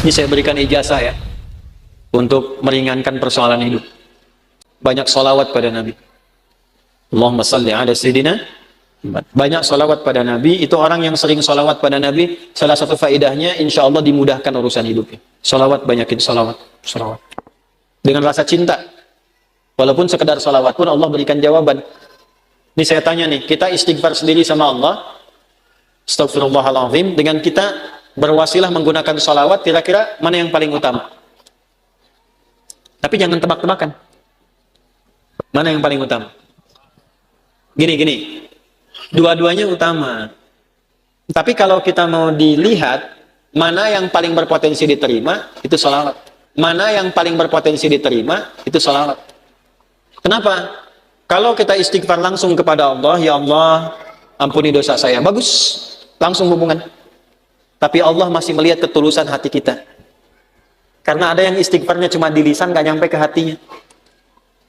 Ini saya berikan ijazah ya, untuk meringankan persoalan hidup. Banyak salawat pada Nabi. Allahumma salli ala Sayyidina. Banyak salawat pada Nabi. Itu orang yang sering salawat pada Nabi, salah satu faedahnya insya Allah dimudahkan urusan hidupnya. Salawat, banyakin salawat. Salawat dengan rasa cinta. Walaupun sekedar salawat pun Allah berikan jawaban. Ini saya tanya nih, kita istighfar sendiri sama Allah, astagfirullahaladzim, dengan kita berwasilah menggunakan salawat, kira-kira mana yang paling utama? Tapi jangan tebak-tebakan. Mana yang paling utama? Gini. Dua-duanya utama. Tapi kalau kita mau dilihat, mana yang paling berpotensi diterima, itu salawat. Mana yang paling berpotensi diterima, itu salawat. Kenapa? Kalau kita istighfar langsung kepada Allah, ya Allah, ampuni dosa saya. Bagus, langsung hubungan. Tapi Allah masih melihat ketulusan hati kita. Karena ada yang istighfarnya cuma di lisan, gak nyampe ke hatinya.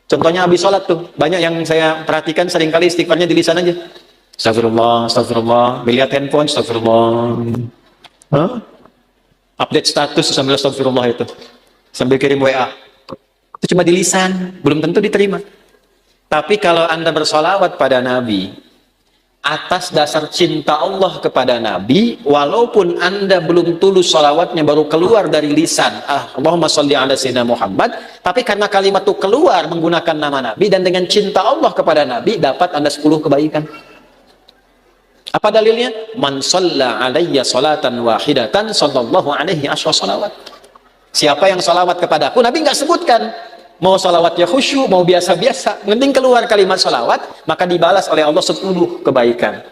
Contohnya habis sholat tuh, banyak yang saya perhatikan seringkali istighfarnya di lisan aja. Astagfirullah, astagfirullah, melihat handphone, astagfirullah. Update status sambil astagfirullah itu. Sambil kirim WA. Itu cuma di lisan, belum tentu diterima. Tapi kalau Anda bersolawat pada Nabi, atas dasar cinta Allah kepada Nabi, walaupun Anda belum tulus solawatnya, baru keluar dari lisan, Allahumma sholli ala sayyidina Muhammad, tapi karena kalimat itu keluar menggunakan nama Nabi, dan dengan cinta Allah kepada Nabi, dapat Anda 10 kebaikan. Apa dalilnya? Man shalla alayya salatan wahidatan, sallallahu alaihi asyra salawat. Siapa yang solawat kepadaku, Nabi nggak sebutkan. Mau salawatnya khusyuk, mau biasa-biasa, penting keluar kalimat salawat, maka dibalas oleh Allah 10 kebaikan.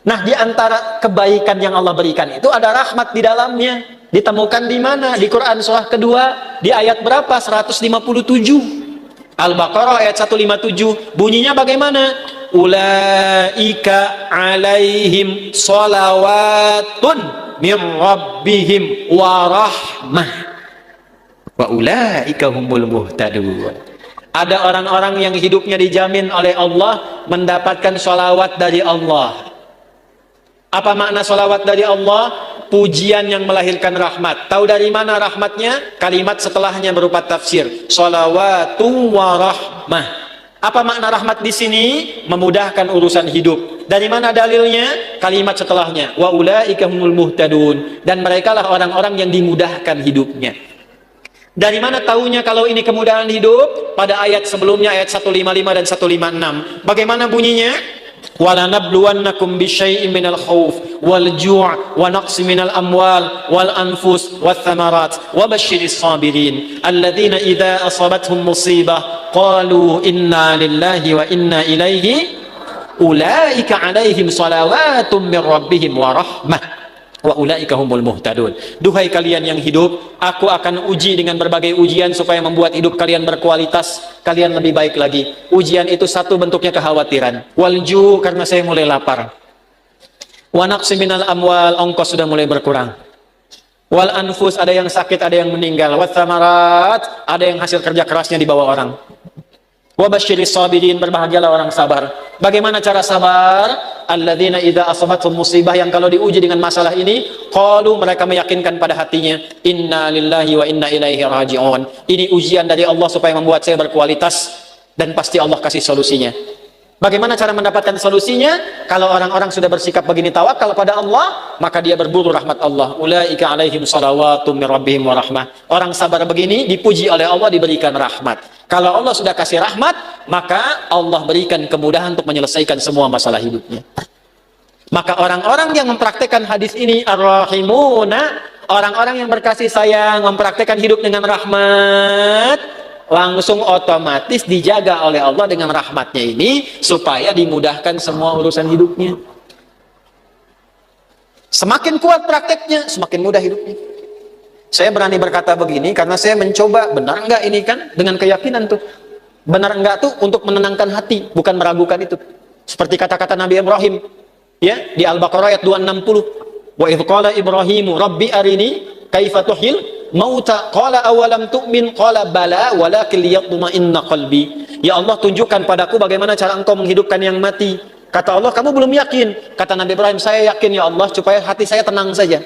Nah, di antara kebaikan yang Allah berikan itu ada rahmat di dalamnya. Ditemukan di mana? Di Quran surah kedua, di ayat berapa? 157. Al-Baqarah ayat 157. Bunyinya bagaimana? Ulaika alaihim salawatun min rabbihim wa rahmah. Wa ulaika humul muhtadun. Ada orang-orang yang hidupnya dijamin oleh Allah mendapatkan sholawat dari Allah. Apa makna sholawat dari Allah? Pujian yang melahirkan rahmat. Tahu dari mana rahmatnya? Kalimat setelahnya berupa tafsir. Sholawatu wa rahmah. Apa makna rahmat di sini? Memudahkan urusan hidup. Dari mana dalilnya? Kalimat setelahnya. Wa ulaika humul muhtadun. Dan merekalah orang-orang yang dimudahkan hidupnya. Dari mana tahunya kalau ini kemudahan hidup? Pada ayat sebelumnya, ayat 155 dan 156. Bagaimana bunyinya? وَلَنَبْلُوَنَّكُمْ بِشَيْءٍ مِنَ الْخَوْفِ وَالْجُوعِ وَنَقْصٍ مِنَ الْأَمْوَالِ وَالْأَنْفُسِ وَالثَّمَرَاتِ وَبَشِّرِ الصَّابِرِينَ الَّذِينَ إِذَا أَصَابَتْهُمْ مُصِيبَةٌ قَالُوا إِنَّا لِلَّهِ وَإِنَّا إِلَيْهِ أُولَئِكَ عَلَيْهِمْ صَلَوَاتٌ مِّن رَّبِّهِمْ وَرَحْمَةٌ wa ulaika humul muhtadun. Duhai kalian yang hidup, aku akan uji dengan berbagai ujian supaya membuat hidup kalian berkualitas, kalian lebih baik lagi. Ujian itu satu bentuknya kekhawatiran. Walju, karena saya mulai lapar. Wa naqsi minal amwal, ongkos sudah mulai berkurang. Wal anfus, ada yang sakit, ada yang meninggal. Wa thamarat, ada yang hasil kerja kerasnya dibawa orang. Wa basyiris sabirin, berbahagialah orang sabar. Bagaimana cara sabar? Alladzina idza asabathum musibah, yang kalau diuji dengan masalah ini, qalu, mereka meyakinkan pada hatinya, inna lillahi wa inna ilaihi raji'un. Ini ujian dari Allah supaya membuat saya berkualitas, dan pasti Allah kasih solusinya. Bagaimana cara mendapatkan solusinya? Kalau orang-orang sudah bersikap begini tawakal pada Allah, maka dia berburu rahmat Allah. Ulaika alaihim salawatum min rabbihim wa rahmah. Orang sabar begini dipuji oleh Allah, diberikan rahmat. Kalau Allah sudah kasih rahmat, maka Allah berikan kemudahan untuk menyelesaikan semua masalah hidupnya. Maka orang-orang yang mempraktekkan hadis ini, ar-rahimuna, orang-orang yang berkasih sayang, mempraktekkan hidup dengan rahmat, langsung otomatis dijaga oleh Allah dengan rahmatnya ini, supaya dimudahkan semua urusan hidupnya. Semakin kuat prakteknya, semakin mudah hidupnya. Saya berani berkata begini karena saya mencoba, benar enggak ini kan, dengan keyakinan tuh. Benar enggak tuh untuk menenangkan hati, bukan meragukan itu. Seperti kata-kata Nabi Ibrahim, ya, di Al-Baqarah ayat 260. Wa idh qala Ibrahimu rabbi arini kaifa tuhil mauta qala awalam tu'min qala bala walakin liyatma'inna qalbi. Ya Allah, tunjukkan padaku bagaimana cara engkau menghidupkan yang mati. Kata Allah, kamu belum yakin. Kata Nabi Ibrahim, saya yakin ya Allah, supaya hati saya tenang saja.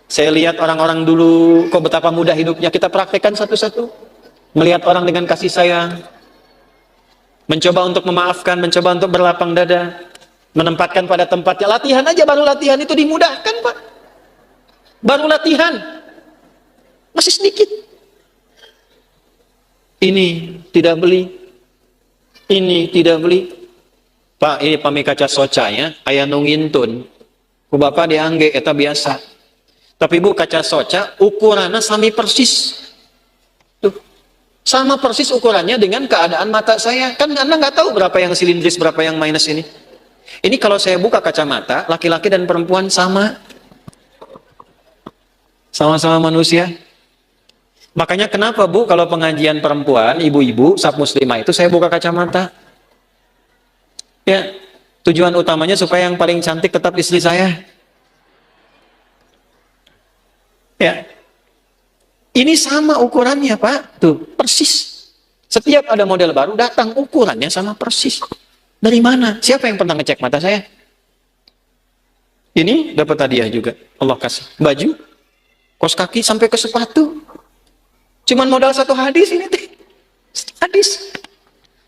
Saya lihat orang-orang dulu, kok betapa mudah hidupnya. Kita praktekkan satu-satu. Melihat orang dengan kasih sayang. Mencoba untuk memaafkan, mencoba untuk berlapang dada. Menempatkan pada tempatnya. Latihan aja, baru latihan itu dimudahkan, Pak. Baru latihan. Masih sedikit. Ini tidak beli. Ini tidak beli. Pak, ini pami kaca soca ya. Aya nu ngintun. Ku bapak diangge, eta biasa. Tapi bu, kaca soca ukurannya sami persis. Tuh. Sama persis ukurannya dengan keadaan mata saya. Kan Anda nggak tahu berapa yang silindris, berapa yang minus ini. Ini kalau saya buka kacamata, laki-laki dan perempuan sama. Sama-sama manusia. Makanya kenapa bu, kalau pengajian perempuan, ibu-ibu, sab muslimah itu saya buka kacamata. Ya, tujuan utamanya supaya yang paling cantik tetap istri saya. Ya, ini sama ukurannya Pak, tuh persis. Setiap ada model baru datang ukurannya sama persis. Dari mana? Siapa yang pernah ngecek mata saya? Ini dapat hadiah juga, Allah kasih baju, kaos kaki sampai ke sepatu. Cuman modal satu hadis ini teh, hadis.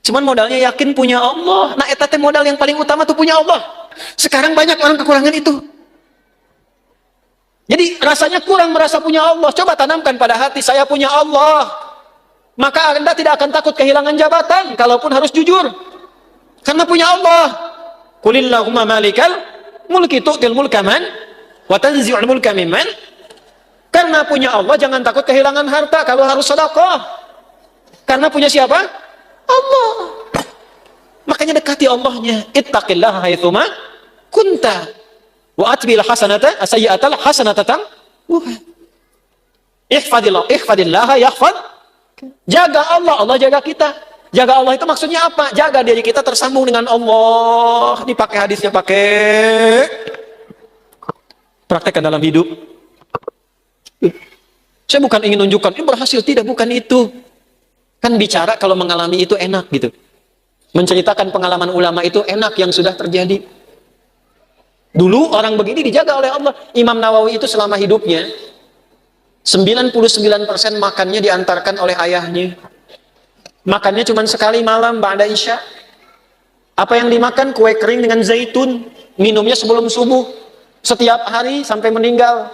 Cuman modalnya yakin punya Allah. Nah, eta teh modal yang paling utama tuh punya Allah. Sekarang banyak orang kekurangan itu. Jadi rasanya kurang merasa punya Allah. Coba tanamkan pada hati, saya punya Allah. Maka Anda tidak akan takut kehilangan jabatan, kalaupun harus jujur. Karena punya Allah. Qulillahumma malikal mulki tu'til mulka man wa tanzi'ul mulka mimman. Karena punya Allah jangan takut kehilangan harta kalau harus sedekah. Karena punya siapa? Allah. Makanya dekati Allahnya. Ittaqillaha haitsuma kunta. Wa atbil hasanata sayyi'atal hasanata tamhuha. Ihfadillah yahfad. Jaga Allah, Allah jaga kita. Jaga Allah itu maksudnya apa? Jaga diri kita tersambung dengan Allah. Dipakai hadisnya, pakai. Praktekkan dalam hidup. Saya bukan ingin nunjukkan ini berhasil, tidak, bukan itu. Kan bicara kalau mengalami itu enak gitu. Menceritakan pengalaman ulama itu enak yang sudah terjadi. Dulu orang begini dijaga oleh Allah. Imam Nawawi itu selama hidupnya 99% makannya diantarkan oleh ayahnya. Makannya cuma sekali malam ba'da isya. Apa yang dimakan? Kue kering dengan zaitun. Minumnya sebelum subuh. Setiap hari sampai meninggal.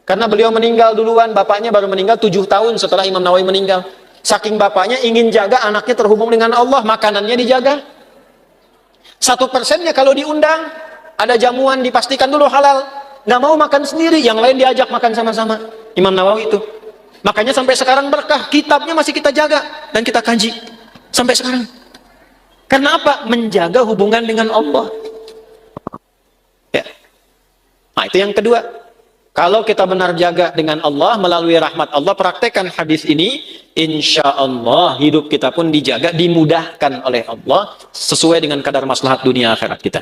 Karena beliau meninggal duluan, bapaknya baru meninggal 7 tahun setelah Imam Nawawi meninggal. Saking bapaknya ingin jaga anaknya terhubung dengan Allah, makanannya dijaga. 1%-nya kalau diundang, ada jamuan dipastikan dulu halal. Nggak mau makan sendiri, yang lain diajak makan sama-sama. Imam Nawawi itu. Makanya sampai sekarang berkah, kitabnya masih kita jaga dan kita kaji sampai sekarang. Karena apa? Menjaga hubungan dengan Allah. Ya. Nah, itu yang kedua. Kalau kita benar jaga dengan Allah melalui rahmat Allah, praktekkan hadis ini, insya Allah hidup kita pun dijaga, dimudahkan oleh Allah sesuai dengan kadar maslahat dunia akhirat kita.